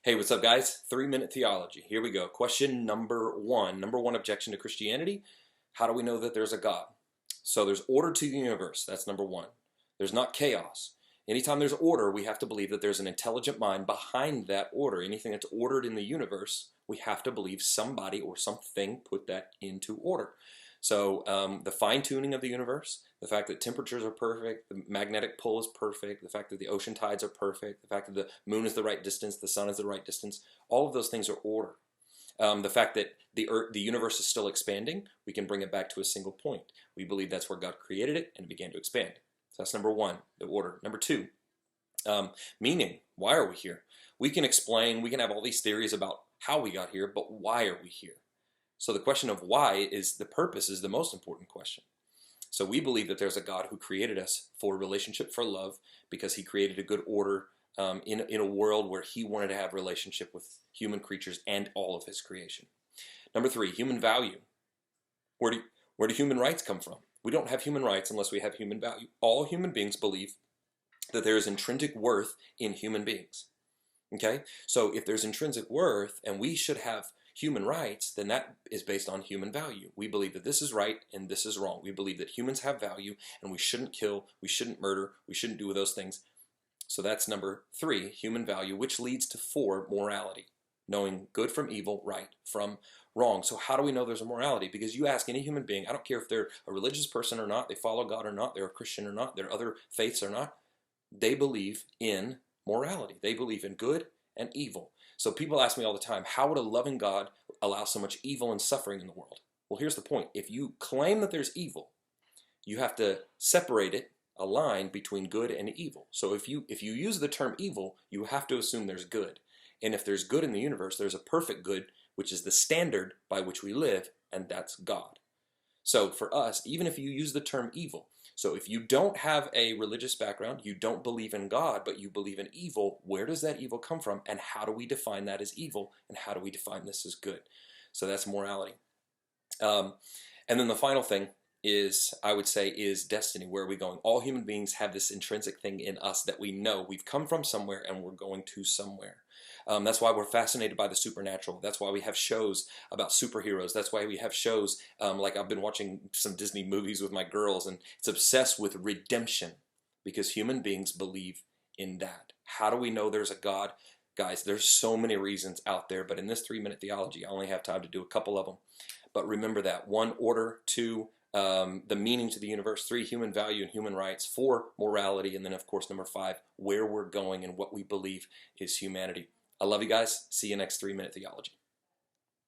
Hey, what's up, guys? 3-minute theology. Here we go. Question number one. Number one objection to Christianity. How do we know that there's a God? So there's order to the universe. That's number one. There's not chaos. Anytime there's order, we have to believe that there's an intelligent mind behind that order. Anything that's ordered in the universe, we have to believe somebody or something put that into order. So the fine-tuning of the universe, the fact that temperatures are perfect, the magnetic pull is perfect, the fact that the ocean tides are perfect, the fact that the moon is the right distance, the sun is the right distance, all of those things are order. The fact that the universe is still expanding, we can bring it back to a single point. We believe that's where God created it and it began to expand. So that's number one, the order. Number two, meaning. Why are we here? We can explain, we can have all these theories about how we got here, but why are we here? So the question of why is the purpose is the most important question. So we believe that there's a God who created us for relationship, for love, because he created a good order in a world where he wanted to have relationship with human creatures and all of his creation. Number three, human value. Where do human rights come from? We don't have human rights unless we have human value. All human beings believe that there is intrinsic worth in human beings. Okay? So if there's intrinsic worth and we should have human rights, then that is based on human value. We believe that this is right and this is wrong. We believe that humans have value and we shouldn't kill, we shouldn't murder, we shouldn't do those things. So that's number three, human value, which leads to four, morality. Knowing good from evil, right from wrong. So how do we know there's a morality? Because you ask any human being, I don't care if they're a religious person or not, they follow God or not, they're a Christian or not, they're other faiths or not, they believe in morality. They believe in good and evil. So people ask me all the time, how would a loving God allow so much evil and suffering in the world? Well, here's the point. If you claim that there's evil, you have to separate it, a line between good and evil. So if you use the term evil, you have to assume there's good. And if there's good in the universe, there's a perfect good, which is the standard by which we live, and that's God. So for us, even if you use the term evil, so if you don't have a religious background, you don't believe in God, but you believe in evil, where does that evil come from? And how do we define that as evil? And how do we define this as good? So that's morality. And then the final thing is, I would say, is destiny. Where are we going? All human beings have this intrinsic thing in us that we know we've come from somewhere and we're going to somewhere. That's why we're fascinated by the supernatural. That's why we have shows about superheroes. That's why we have shows like I've been watching some Disney movies with my girls, and it's obsessed with redemption because human beings believe in that. How do we know there's a God? Guys, there's so many reasons out there, but in this 3-minute theology, I only have time to do a couple of them. But remember that. 1, order. 2, the meaning to the universe. 3, human value and human rights. 4, morality. And then, of course, number 5, where we're going and what we believe is humanity. I love you guys. See you next 3-minute theology.